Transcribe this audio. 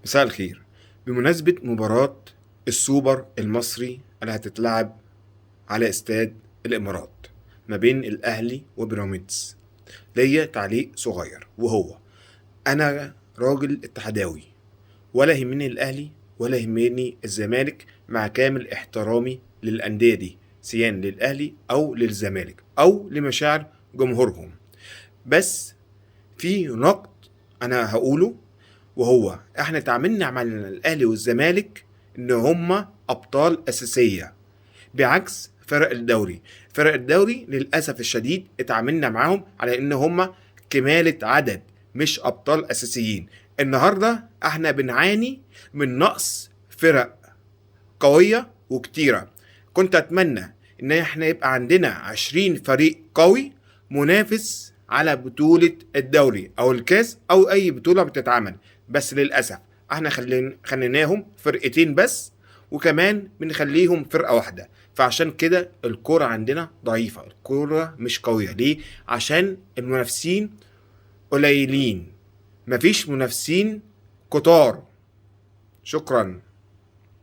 مساء الخير. بمناسبة مباراة السوبر المصري اللي هتتلعب على استاد الإمارات ما بين الأهلي وبيراميدز، ليا تعليق صغير، وهو أنا راجل اتحداوي، ولا يهمني الأهلي ولا يهمني الزمالك، مع كامل احترامي للأندية دي، سواء للأهلي أو للزمالك أو لمشاعر جمهورهم. بس في نقد أنا هقوله، وهو احنا تعاملنا مع الاهلي والزمالك ان هما ابطال اساسيه، بعكس فرق الدوري للاسف الشديد اتعاملنا معاهم على ان هما كمالة عدد، مش ابطال اساسيين. النهارده احنا بنعاني من نقص فرق قويه وكتيره. كنت اتمنى ان احنا يبقى عندنا 20 فريق قوي منافس على بطولة الدوري او الكاس او اي بطولة بتتعمل، بس للأسف احنا خليناهم فرقتين بس، وكمان بنخليهم فرقة واحدة. فعشان كده الكرة عندنا ضعيفة، الكرة مش قوية. ليه؟ عشان المنافسين قليلين، مفيش منافسين كتار. شكرا.